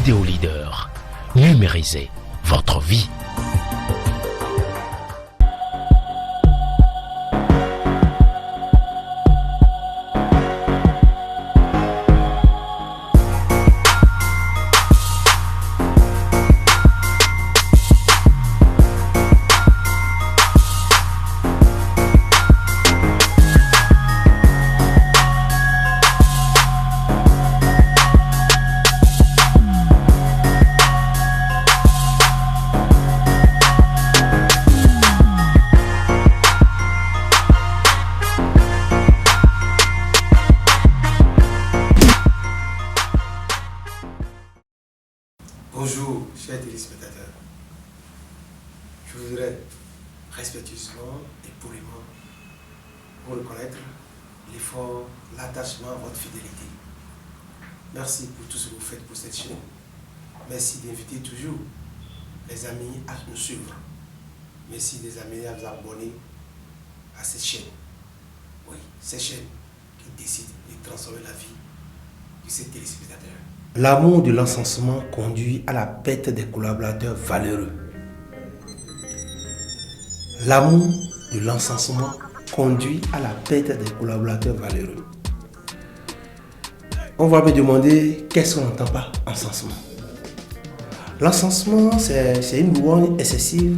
Vidéo Leader. Numérisez votre vie. Bonjour, chers téléspectateurs. Je voudrais respectueusement et poliment vous reconnaître l'effort, l'attachement à votre fidélité. Merci pour tout ce que vous faites pour cette chaîne. Merci d'inviter toujours les amis à nous suivre. Merci des amis à vous abonner à cette chaîne. Oui, cette chaîne qui décide de transformer la vie de ces téléspectateurs. L'amour de l'encensement conduit à la perte des collaborateurs valeureux. L'amour de l'encensement conduit à la perte des collaborateurs valeureux. On va me demander qu'est-ce qu'on n'entend pas encensement. L'encensement, c'est une louange excessive,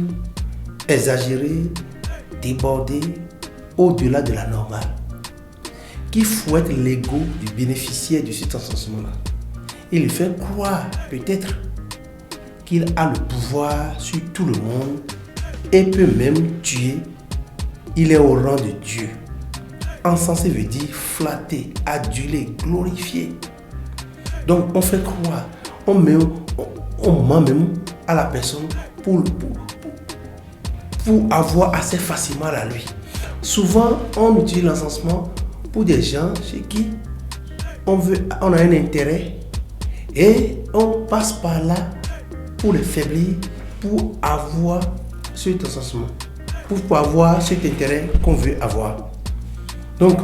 exagérée, débordée, au-delà de la normale, qui fouette l'ego du bénéficiaire de cet encensement-là. Il fait croire peut-être qu'il a le pouvoir sur tout le monde et peut même tuer. Il est au rang de Dieu. Encenser veut dire flatter, aduler, glorifier. Donc on fait croire, on ment même à la personne pour avoir assez facilement à lui. Souvent on utilise l'encensement pour des gens chez qui on a un intérêt. Et on passe par là pour les faiblir, pour avoir cet encensement, pour avoir cet intérêt qu'on veut avoir. Donc,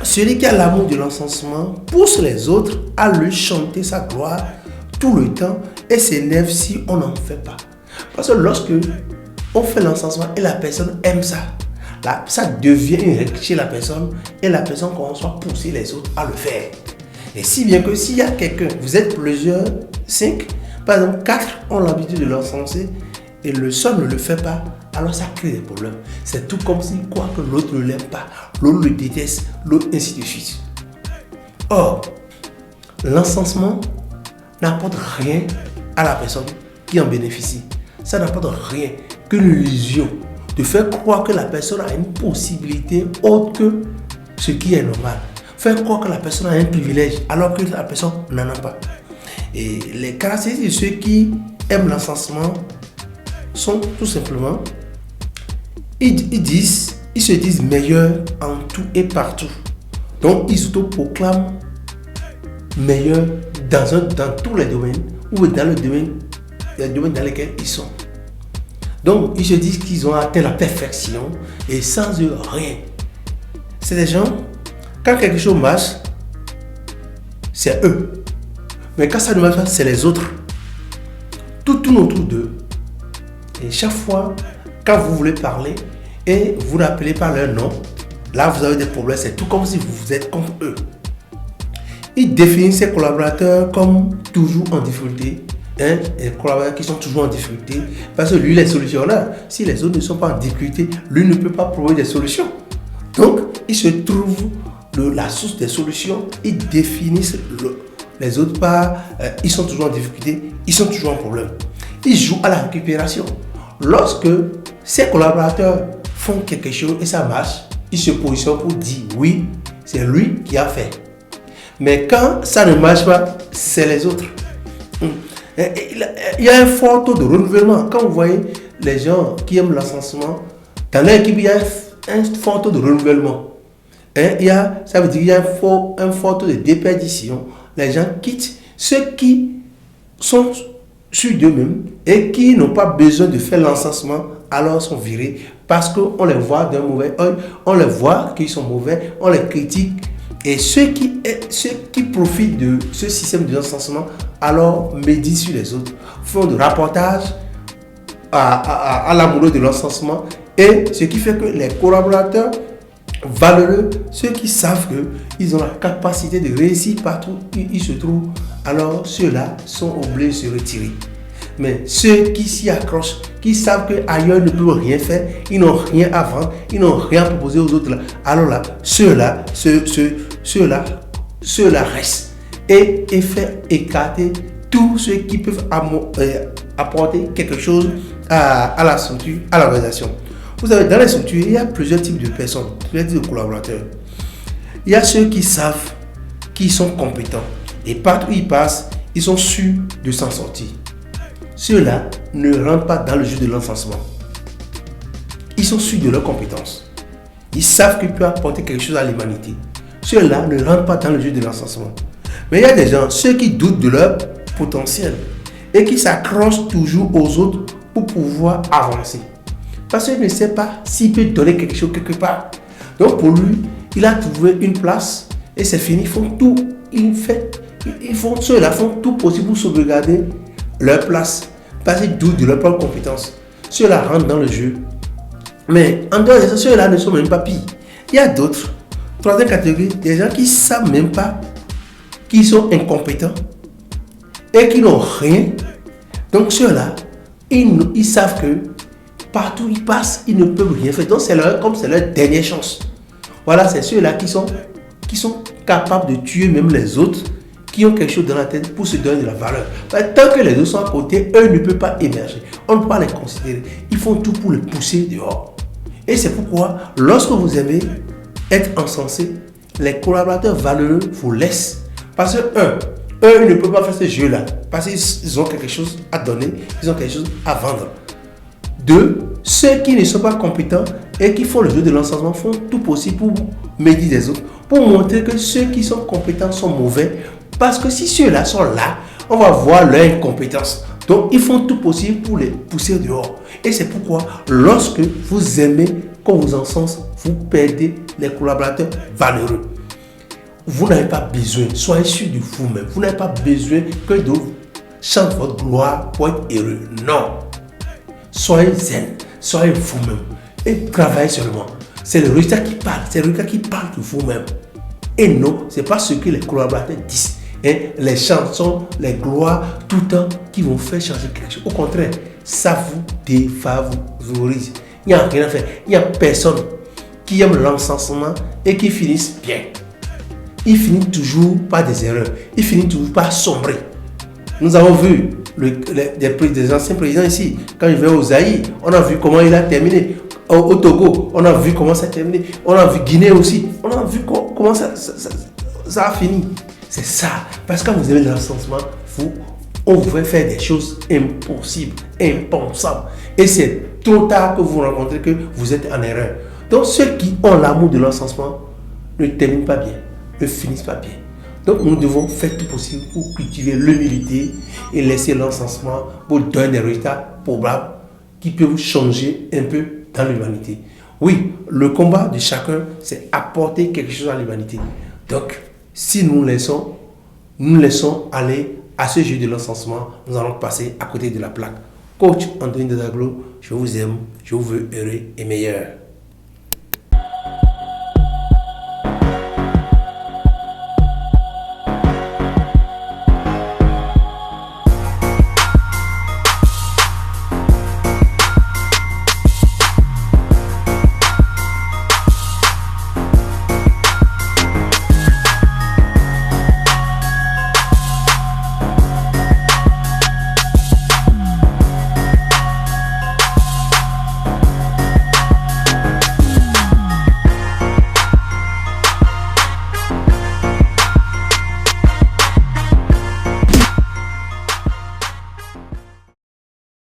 celui qui a l'amour de l'encensement pousse les autres à lui chanter sa gloire tout le temps et s'énerve si on n'en fait pas. Parce que lorsque on fait l'encensement et la personne aime ça, là, ça devient une règle chez la personne et la personne commence à pousser les autres à le faire. Et si bien que s'il y a quelqu'un, vous êtes plusieurs, 5, par exemple 4 ont l'habitude de l'encenser et le seul ne le fait pas, alors ça crée des problèmes. C'est tout comme si quoi que l'autre ne l'aime pas, l'autre le déteste, l'autre ainsi de suite. Or, l'encensement n'apporte rien à la personne qui en bénéficie. Ça n'apporte rien qu'une illusion de faire croire que la personne a une possibilité autre que ce qui est normal. Faire croire que la personne a un privilège alors que la personne n'en a pas. Et les caractéristiques de ceux qui aiment l'encensement sont tout simplement, ils se disent meilleurs en tout et partout. Donc ils s'autoproclament meilleurs dans tous les domaines ou dans les domaines dans lesquels ils sont. Donc ils se disent qu'ils ont atteint la perfection et sans eux rien. C'est des gens. Quand quelque chose marche, c'est eux. Mais quand ça ne marche pas, c'est les autres. Tout tourne autour d'eux. Et chaque fois, quand vous voulez parler et vous n'appelez pas leur nom, là vous avez des problèmes. C'est tout comme si vous êtes contre eux. Ils définissent ses collaborateurs comme toujours en difficulté. Les collaborateurs qui sont toujours en difficulté. Parce que lui, il est solutionnaire. Si les autres ne sont pas en difficulté, lui ne peut pas trouver des solutions. Donc, il se trouve la source des solutions, ils définissent les autres par ils sont toujours en difficulté, ils sont toujours en problème. Ils jouent à la récupération. Lorsque ces collaborateurs font quelque chose et ça marche, ils se positionnent pour dire oui, c'est lui qui a fait. Mais quand ça ne marche pas, c'est les autres. Il y a un fort taux de renouvellement. Quand vous voyez les gens qui aiment l'encensement, dans l'équipe, il y a un fort taux de renouvellement. Ça veut dire qu'il y a un fort taux de déperdition. Les gens quittent. Ceux qui sont sur d'eux-mêmes et qui n'ont pas besoin de faire l'encensement, alors sont virés parce qu'on les voit d'un mauvais œil, on les voit qu'ils sont mauvais, on les critique Et ceux qui profitent de ce système de l'encensement, alors méditent sur les autres, font de rapportage à l'amoureux de l'encensement. Et ce qui fait que les collaborateurs valeureux, ceux qui savent qu'ils ont la capacité de réussir partout où ils se trouvent, alors ceux-là sont obligés de se retirer. Mais ceux qui s'y accrochent, qui savent qu'ailleurs ils ne peuvent rien faire, ils n'ont rien à vendre, ils n'ont rien à proposer aux autres, alors là, ceux-là restent et fait écarter tous ceux qui peuvent apporter quelque chose à la structure, à l'organisation. Vous savez, dans les structures, il y a plusieurs types de personnes, plusieurs types de collaborateurs. Il y a ceux qui savent qu'ils sont compétents et partout où ils passent, ils sont sûrs de s'en sortir. Ceux-là ne rentrent pas dans le jeu de l'encensement. Ils sont sûrs de leurs compétences. Ils savent qu'ils peuvent apporter quelque chose à l'humanité. Ceux-là ne rentrent pas dans le jeu de l'encensement. Mais il y a des gens, ceux qui doutent de leur potentiel et qui s'accrochent toujours aux autres pour pouvoir avancer. Parce qu'il ne sait pas s'il peut donner quelque chose quelque part. Donc pour lui, il a trouvé une place et c'est fini. Ils font tout. Ceux-là font tout possible pour sauvegarder leur place. Parce qu'ils doutent de leurs propres compétences. Ceux-là rentrent dans le jeu. Mais en dehors de ça, ceux-là ne sont même pas pires. Il y a d'autres, troisième catégorie, des gens qui ne savent même pas qu'ils sont incompétents et qui n'ont rien. Donc ceux-là, ils savent que partout où ils passent, ils ne peuvent rien faire. Donc c'est leur dernière chance. Voilà, c'est ceux-là qui sont capables de tuer même les autres qui ont quelque chose dans la tête pour se donner de la valeur. Tant que les autres sont à côté, eux ne peuvent pas émerger. On ne peut pas les considérer. Ils font tout pour les pousser dehors. Et c'est pourquoi, lorsque vous aimez être encensé, les collaborateurs valeureux vous laissent. Parce que, eux, ils ne peuvent pas faire ce jeu-là. Parce qu'ils ont quelque chose à donner, ils ont quelque chose à vendre. 2, ceux qui ne sont pas compétents et qui font le jeu de l'encensement font tout possible pour médire les autres, pour montrer que ceux qui sont compétents sont mauvais. Parce que si ceux-là sont là, on va voir leur incompétence. Donc, ils font tout possible pour les pousser dehors. Et c'est pourquoi, lorsque vous aimez qu'on vous encense, vous perdez les collaborateurs valeureux. Vous n'avez pas besoin, soyez sûr de vous-même. Vous n'avez pas besoin que d'autres chantent votre gloire pour être heureux. Non. Soyez zen, soyez vous-même et travaillez seulement. C'est le résultat qui parle, c'est le résultat qui parle de vous-même. Et non, ce n'est pas ce que les collaborateurs disent. Les chansons, les gloires, tout le temps qui vont faire changer quelque chose. Au contraire, ça vous défavorise. Il n'y a rien à faire. Il n'y a personne qui aime l'encensement et qui finisse bien. Il finit toujours par des erreurs. Il finit toujours par sombrer. Nous avons vu des anciens présidents ici. Quand il va au Zaïre, on a vu comment il a terminé. Au Togo, on a vu comment ça a terminé. On a vu Guinée aussi. On a vu comment ça a fini. C'est ça. Parce que quand vous aimez l'encensement, on vous fait faire des choses impossibles, impensables. Et c'est trop tard que vous rencontrez que vous êtes en erreur. Donc ceux qui ont l'amour de l'encensement ne terminent pas bien, ne finissent pas bien. Donc nous devons faire tout possible pour cultiver l'humilité et laisser l'encensement pour donner des résultats probables qui peuvent changer un peu dans l'humanité. Oui, le combat de chacun, c'est apporter quelque chose à l'humanité. Donc, si nous laissons aller à ce jeu de l'encensement, nous allons passer à côté de la plaque. Coach Anthony Desaglo, je vous aime, je vous veux heureux et meilleur.